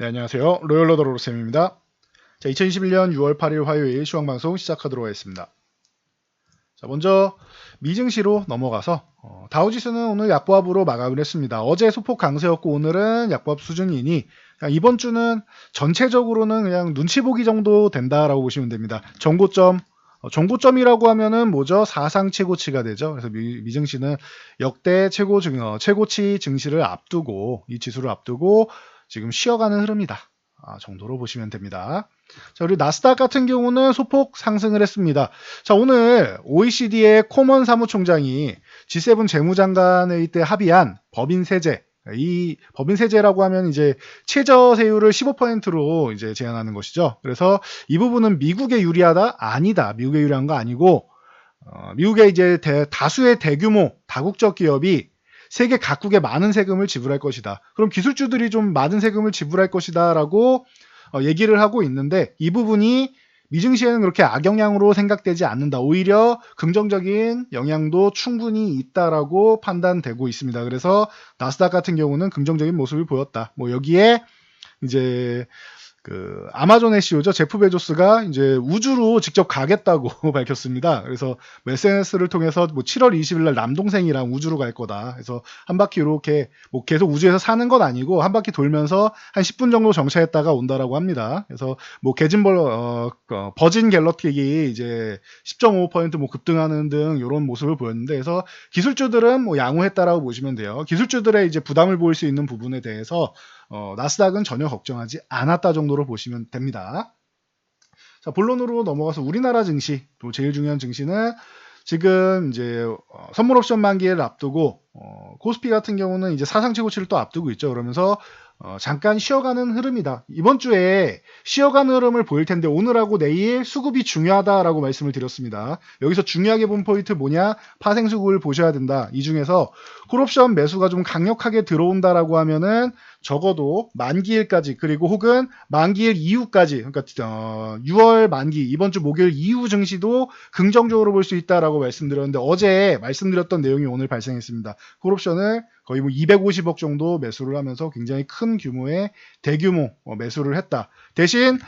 네, 안녕하세요. 로열러더로쌤입니다. 자, 2021년 6월 8일 화요일 시황방송 시작하도록 하겠습니다. 자, 먼저 미증시로 넘어가서 다우지수는 오늘 약보합으로 마감을 했습니다. 어제 소폭 강세였고 오늘은 약보합 수준이니 이번 주는 전체적으로는 그냥 눈치 보기 정도 된다라고 보시면 됩니다. 정고점이라고 하면은 뭐죠? 사상 최고치가 되죠. 그래서 미증시는 역대 최고치 증시를 앞두고 이 지수를 앞두고 지금 쉬어가는 흐름이다. 정도로 보시면 됩니다. 자, 우리 나스닥 같은 경우는 소폭 상승을 했습니다. 자, 오늘 OECD의 코먼 사무총장이 G7 재무장관회의 때 합의한 법인 세제, 이 법인 세제라고 하면 이제 최저 세율을 15%로 이제 제한하는 것이죠. 그래서 이 부분은 미국에 유리하다? 아니다. 미국에 유리한 거 아니고 미국의 이제 다수의 대규모 다국적 기업이 세계 각국에 많은 세금을 지불할 것이다. 그럼 기술주들이 좀 많은 세금을 지불할 것이다 라고 얘기를 하고 있는데 이 부분이 미증시에는 그렇게 악영향으로 생각되지 않는다. 오히려 긍정적인 영향도 충분히 있다라고 판단되고 있습니다. 그래서 나스닥 같은 경우는 긍정적인 모습을 보였다. 뭐 여기에 이제 아마존 SEO죠. 제프 베조스가 이제 우주로 직접 가겠다고 밝혔습니다. 그래서 SNS를 통해서 7월 20일 날 남동생이랑 우주로 갈 거다. 그래서 한 바퀴 이렇게 계속 우주에서 사는 건 아니고 한 바퀴 돌면서 한 10분 정도 정차했다가 온다라고 합니다. 그래서 버진 갤럭틱이 이제 10.5% 급등하는 등 이런 모습을 보였는데, 그래서 기술주들은 양호했다라고 보시면 돼요. 기술주들의 이제 부담을 보일 수 있는 부분에 대해서 나스닥은 전혀 걱정하지 않았다 정도로 보시면 됩니다. 자, 본론으로 넘어가서 우리나라 증시, 또 제일 중요한 증시는 지금 이제 선물 옵션 만기를 앞두고 코스피 같은 경우는 이제 사상 최고치를 또 앞두고 있죠. 그러면서 잠깐 쉬어가는 흐름이다. 이번 주에 쉬어가는 흐름을 보일 텐데 오늘하고 내일 수급이 중요하다라고 말씀을 드렸습니다. 여기서 중요하게 본 포인트 뭐냐? 파생 수급을 보셔야 된다. 이 중에서 콜옵션 매수가 좀 강력하게 들어온다라고 하면은 적어도 만기일까지, 그리고 혹은 만기일 이후까지, 그러니까 6월 만기 이번 주 목요일 이후 증시도 긍정적으로 볼 수 있다라고 말씀드렸는데 어제 말씀드렸던 내용이 오늘 발생했습니다. 콜옵션을 거의 250억 정도 매수를 하면서 굉장히 큰 규모의 대규모 매수를 했다. 대신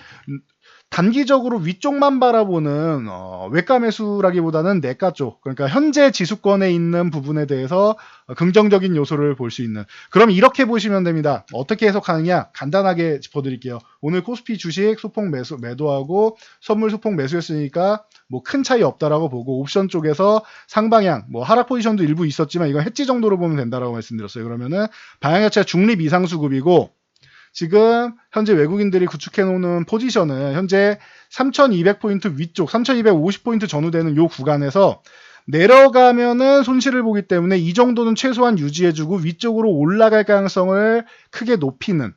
단기적으로 위쪽만 바라보는 외가 매수라기보다는 내가 쪽, 그러니까 현재 지수권에 있는 부분에 대해서 긍정적인 요소를 볼 수 있는, 그럼 이렇게 보시면 됩니다. 어떻게 해석하느냐 간단하게 짚어드릴게요. 오늘 코스피 주식 소폭 매도하고 선물 소폭 매수했으니까 큰 차이 없다라고 보고, 옵션 쪽에서 상방향 하락 포지션도 일부 있었지만 이건 해지 정도로 보면 된다라고 말씀드렸어요. 그러면은 방향 자체가 중립 이상 수급이고, 지금 현재 외국인들이 구축해 놓는 포지션은 현재 3200포인트 위쪽, 3250포인트 전후되는 이 구간에서 내려가면은 손실을 보기 때문에 이 정도는 최소한 유지해주고 위쪽으로 올라갈 가능성을 크게 높이는,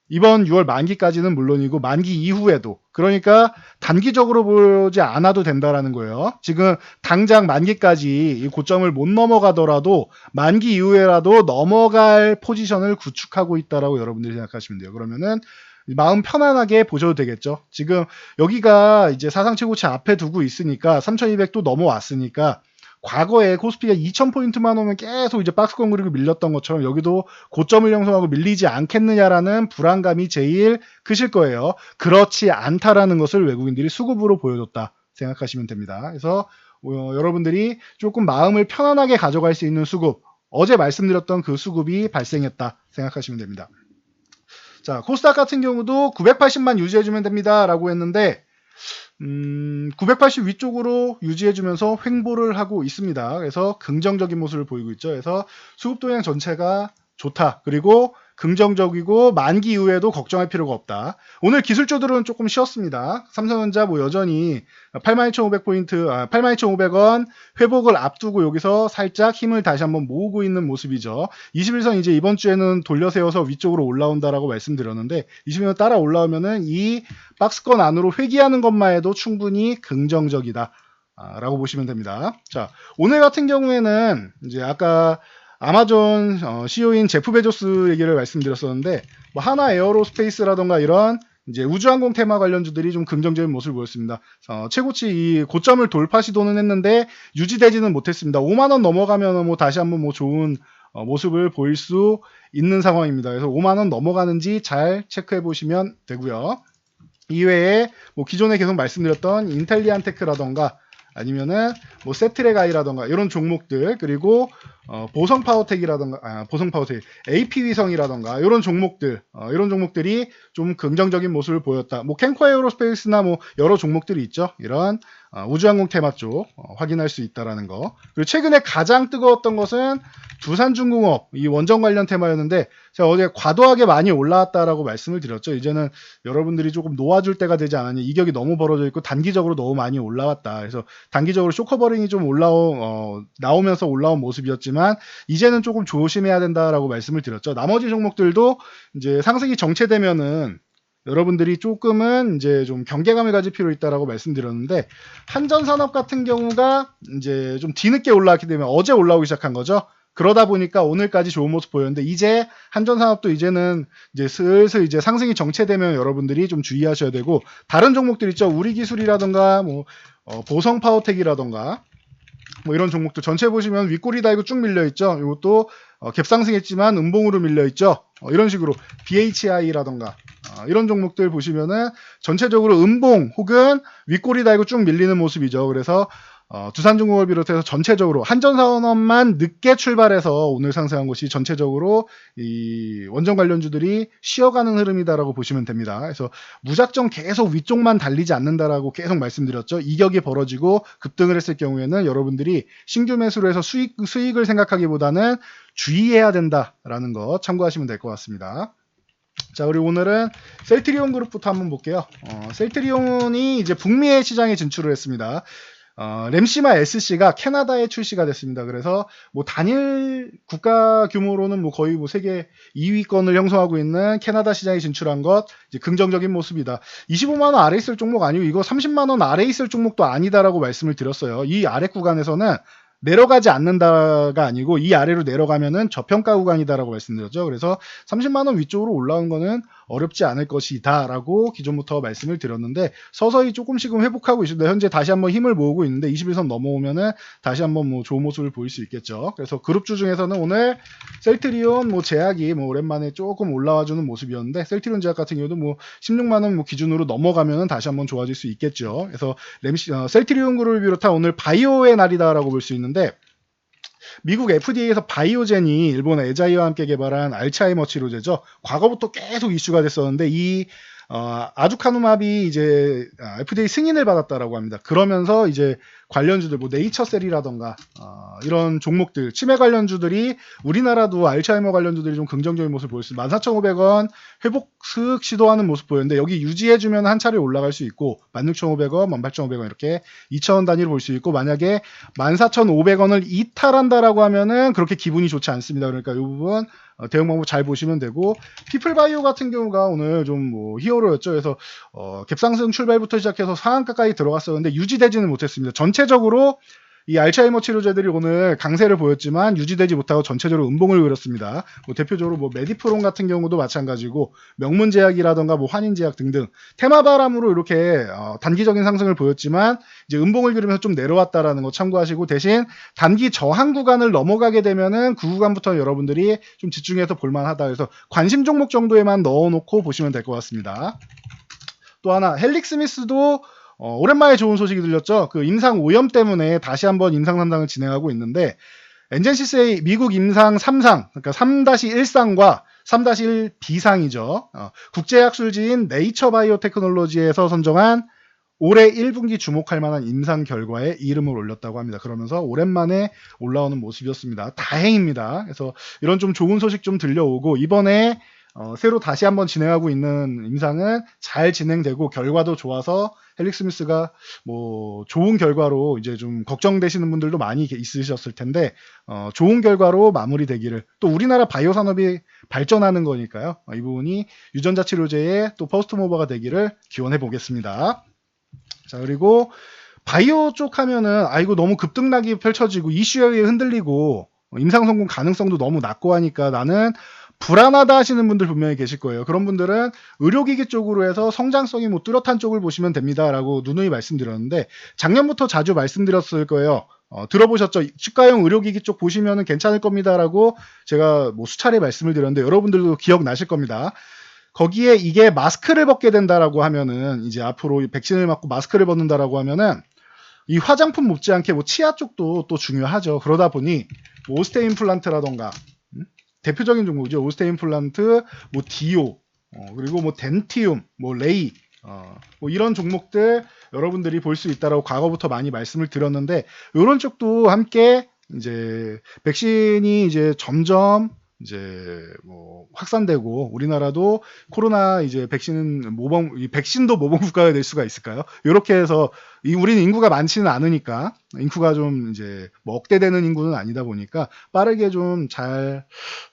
이번 6월 만기까지는 물론이고 만기 이후에도, 그러니까 단기적으로 보지 않아도 된다라는 거예요. 지금 당장 만기까지 이 고점을 못 넘어가더라도 만기 이후에라도 넘어갈 포지션을 구축하고 있다라고 여러분들이 생각하시면 돼요. 그러면은 마음 편안하게 보셔도 되겠죠. 지금 여기가 이제 사상 최고치 앞에 두고 있으니까 3200도 넘어왔으니까 과거에 코스피가 2000포인트만 오면 계속 이제 박스권 그리고 밀렸던 것처럼 여기도 고점을 형성하고 밀리지 않겠느냐라는 불안감이 제일 크실 거예요. 그렇지 않다라는 것을 외국인들이 수급으로 보여줬다 생각하시면 됩니다. 그래서 여러분들이 조금 마음을 편안하게 가져갈 수 있는 수급, 어제 말씀드렸던 그 수급이 발생했다 생각하시면 됩니다. 자, 코스닥 같은 경우도 980만 유지해주면 됩니다 라고 했는데 980 위쪽으로 유지해주면서 횡보를 하고 있습니다. 그래서 긍정적인 모습을 보이고 있죠. 그래서 수급 동향 전체가 좋다. 그리고 긍정적이고 만기 이후에도 걱정할 필요가 없다. 오늘 기술주들은 조금 쉬었습니다. 삼성전자 여전히 82,500포인트, 82,500원 회복을 앞두고 여기서 살짝 힘을 다시 한번 모으고 있는 모습이죠. 21선 이제 이번 주에는 돌려 세워서 위쪽으로 올라온다라고 말씀드렸는데 21선 따라 올라오면은 이 박스권 안으로 회귀하는 것만 해도 충분히 긍정적이다 라고 보시면 됩니다. 자, 오늘 같은 경우에는 이제 아까 아마존 CEO인 제프 베조스 얘기를 말씀드렸었는데 하나 에어로스페이스라던가 이런 이제 우주항공 테마 관련주들이 좀 긍정적인 모습을 보였습니다. 최고치 이 고점을 돌파 시도는 했는데 유지되지는 못했습니다. 5만원 넘어가면 다시 한번 좋은 모습을 보일 수 있는 상황입니다. 그래서 5만원 넘어가는지 잘 체크해 보시면 되고요. 이외에 뭐 기존에 계속 말씀드렸던 인텔리안테크라던가 아니면은 뭐 세트레가이라던가 이런 종목들, 그리고 보성 파워텍이라던가 보성 파워텍 AP 위성이라던가 이런 종목들, 이런 종목들이 좀 긍정적인 모습을 보였다. 뭐 캔코 에어로스페이스나 뭐 여러 종목들이 있죠. 이런 우주항공 테마 쪽 확인할 수 있다라는 거. 그리고 최근에 가장 뜨거웠던 것은 두산중공업 이 원전 관련 테마였는데, 제가 어제 과도하게 많이 올라왔다라고 말씀을 드렸죠. 이제는 여러분들이 조금 놓아줄 때가 되지 않았냐. 이격이 너무 벌어져 있고 단기적으로 너무 많이 올라왔다. 그래서 단기적으로 쇼커버링이 좀 나오면서 올라온 모습이었지만 이제는 조금 조심해야 된다라고 말씀을 드렸죠. 나머지 종목들도 이제 상승이 정체되면은 여러분들이 조금은 이제 좀 경계감을 가질 필요 있다라고 말씀드렸는데, 한전산업 같은 경우가 이제 좀 뒤늦게 올라왔기 때문에 어제 올라오기 시작한 거죠. 그러다 보니까 오늘까지 좋은 모습 보였는데, 이제 한전산업도 이제는 이제 슬슬 이제 상승이 정체되면 여러분들이 좀 주의하셔야 되고, 다른 종목들 있죠. 우리기술이라던가 뭐 보성 파워텍이라던가 뭐 이런 종목들 전체 보시면 윗꼬리 달고 쭉 밀려 있죠. 이것도 갭상승했지만 음봉으로 밀려 있죠. 이런 식으로 BHI라던가 이런 종목들 보시면은 전체적으로 음봉 혹은 윗꼬리 달고 쭉 밀리는 모습이죠. 그래서 두산중공업을 비롯해서 전체적으로 한전산업만 늦게 출발해서 오늘 상승한 것이 전체적으로 이 원전 관련주들이 쉬어가는 흐름이다라고 보시면 됩니다. 그래서 무작정 계속 위쪽만 달리지 않는다라고 계속 말씀드렸죠. 이격이 벌어지고 급등을 했을 경우에는 여러분들이 신규 매수를 해서 수익을 생각하기보다는 주의해야 된다라는 거 참고하시면 될 것 같습니다. 자, 그리고 오늘은 셀트리온 그룹부터 한번 볼게요. 셀트리온이 이제 북미의 시장에 진출을 했습니다. 램시마 SC가 캐나다에 출시가 됐습니다. 그래서 뭐 단일 국가 규모로는 뭐 거의 뭐 세계 2위권을 형성하고 있는 캐나다 시장에 진출한 것, 이제 긍정적인 모습이다. 25만원 아래 있을 종목 아니고 이거 30만원 아래 있을 종목도 아니다라고 말씀을 드렸어요. 이 아래 구간에서는 내려가지 않는다가 아니고 이 아래로 내려가면은 저평가 구간이다라고 말씀드렸죠. 그래서 30만원 위쪽으로 올라온 거는 어렵지 않을 것이다 라고 기존부터 말씀을 드렸는데, 서서히 조금씩은 회복하고 있습니다. 현재 다시 한번 힘을 모으고 있는데 21선 넘어오면은 다시 한번 뭐 좋은 모습을 보일 수 있겠죠. 그래서 그룹주 중에서는 오늘 셀트리온 뭐 제약이 뭐 오랜만에 조금 올라와주는 모습이었는데, 셀트리온 제약 같은 경우도 뭐 16만원 뭐 기준으로 넘어가면은 다시 한번 좋아질 수 있겠죠. 그래서 셀트리온 그룹을 비롯한 오늘 바이오의 날이다라고 볼 수 있는데, 미국 FDA에서 바이오젠이 일본 에자이와 함께 개발한 알츠하이머 치료제죠. 과거부터 계속 이슈가 됐었는데 이 아두카누맙이 이제 FDA 승인을 받았다라고 합니다. 그러면서 이제 관련주들 뭐 네이처셀이라던가 이런 종목들, 치매 관련주들이 우리나라도 알츠하이머 관련주들이 좀 긍정적인 모습을 보였습니다. 14,500원 회복 슥 시도하는 모습 보였는데, 여기 유지해주면 한 차례 올라갈 수 있고 16,500원, 18,500원 이렇게 2,000원 단위로 볼 수 있고, 만약에 14,500원을 이탈한다라고 하면은 그렇게 기분이 좋지 않습니다. 그러니까 이 부분 대응 방법 잘 보시면 되고, 피플바이오 같은 경우가 오늘 좀 뭐 히어로였죠. 그래서 갭상승 출발부터 시작해서 상한가까지 들어갔었는데 유지되지는 못했습니다. 전체적으로 이 알츠하이머 치료제들이 오늘 강세를 보였지만 유지되지 못하고 전체적으로 음봉을 그렸습니다. 뭐 대표적으로 뭐 메디프론 같은 경우도 마찬가지고 명문제약이라던가 뭐 환인제약 등등 테마바람으로 이렇게 단기적인 상승을 보였지만 이제 음봉을 그리면서 좀 내려왔다라는 거 참고하시고, 대신 단기 저항 구간을 넘어가게 되면은 그 구간부터 여러분들이 좀 집중해서 볼만하다. 그래서 관심 종목 정도에만 넣어놓고 보시면 될 것 같습니다. 또 하나, 헬릭스미스도 오랜만에 좋은 소식이 들렸죠. 그 임상 오염 때문에 다시 한번 임상 3상을 진행하고 있는데, 엔젠시스의 미국 임상 3상, 그러니까 3-1상과 3-1B상이죠. 국제학술지인 네이처 바이오테크놀로지에서 선정한 올해 1분기 주목할 만한 임상 결과에 이름을 올렸다고 합니다. 그러면서 오랜만에 올라오는 모습이었습니다. 다행입니다. 그래서 이런 좀 좋은 소식 좀 들려오고, 이번에 새로 다시 한번 진행하고 있는 임상은 잘 진행되고 결과도 좋아서 헬릭스미스가 뭐 좋은 결과로, 이제 좀 걱정되시는 분들도 많이 있으셨을 텐데 좋은 결과로 마무리되기를, 또 우리나라 바이오 산업이 발전하는 거니까요. 이 부분이 유전자 치료제의 또 퍼스트 모버가 되기를 기원해 보겠습니다. 자, 그리고 바이오 쪽 하면은 이거 너무 급등락이 펼쳐지고 이슈에 의해 흔들리고 임상 성공 가능성도 너무 낮고 하니까 나는 불안하다 하시는 분들 분명히 계실 거예요. 그런 분들은 의료기기 쪽으로 해서 성장성이 뭐 뚜렷한 쪽을 보시면 됩니다 라고 누누이 말씀드렸는데, 작년부터 자주 말씀드렸을 거예요. 들어보셨죠? 치과용 의료기기 쪽 보시면은 괜찮을 겁니다라고 제가 뭐 수차례 말씀을 드렸는데 여러분들도 기억나실 겁니다. 거기에 이게 마스크를 벗게 된다라고 하면은 이제 앞으로 이 백신을 맞고 마스크를 벗는다라고 하면은 이 화장품 못지않게 뭐 치아 쪽도 또 중요하죠. 그러다 보니 뭐 오스테 임플란트라던가 대표적인 종목이죠. 오스테 임플란트, 뭐 디오, 그리고 뭐 덴티움, 뭐 레이, 뭐 이런 종목들 여러분들이 볼 수 있다라고 과거부터 많이 말씀을 드렸는데 이런 쪽도 함께 이제 백신이 이제 점점 이제 뭐 확산되고 우리나라도 코로나 이제 백신은 이 백신도 모범 국가가 될 수가 있을까요? 이렇게 해서 우리는 인구가 많지는 않으니까 인구가 좀 이제 뭐 억대 되는 인구는 아니다 보니까 빠르게 좀 잘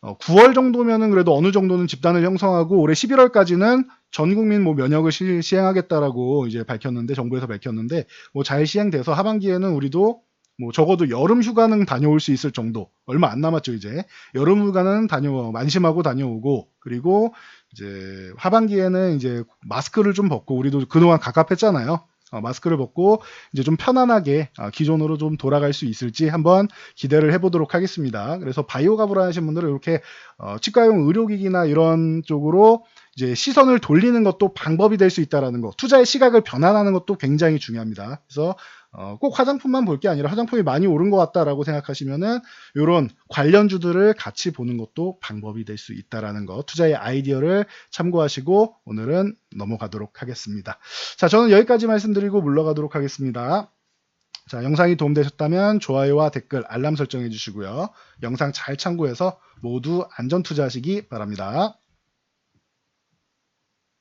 9월 정도면은 그래도 어느 정도는 집단을 형성하고 올해 11월까지는 전 국민 뭐 면역을 시행하겠다라고 이제 밝혔는데 정부에서 밝혔는데 뭐 잘 시행돼서 하반기에는 우리도 뭐 적어도 여름 휴가는 다녀올 수 있을 정도 얼마 안 남았죠 이제 여름 휴가는 만심하고 다녀오고 그리고 이제 하반기에는 이제 마스크를 좀 벗고 우리도 그동안 갑갑했잖아요. 마스크를 벗고 이제 좀 편안하게 기존으로 좀 돌아갈 수 있을지 한번 기대를 해보도록 하겠습니다. 그래서 바이오가브라 하신 분들은 이렇게 치과용 의료기기나 이런 쪽으로 이제 시선을 돌리는 것도 방법이 될 수 있다라는 거, 투자의 시각을 변환하는 것도 굉장히 중요합니다. 그래서 꼭 화장품만 볼 게 아니라 화장품이 많이 오른 것 같다라고 생각하시면은 이런 관련주들을 같이 보는 것도 방법이 될 수 있다라는 거, 투자의 아이디어를 참고하시고 오늘은 넘어가도록 하겠습니다. 자, 저는 여기까지 말씀드리고 물러가도록 하겠습니다. 자, 영상이 도움되셨다면 좋아요와 댓글, 알람 설정해 주시고요. 영상 잘 참고해서 모두 안전 투자하시기 바랍니다.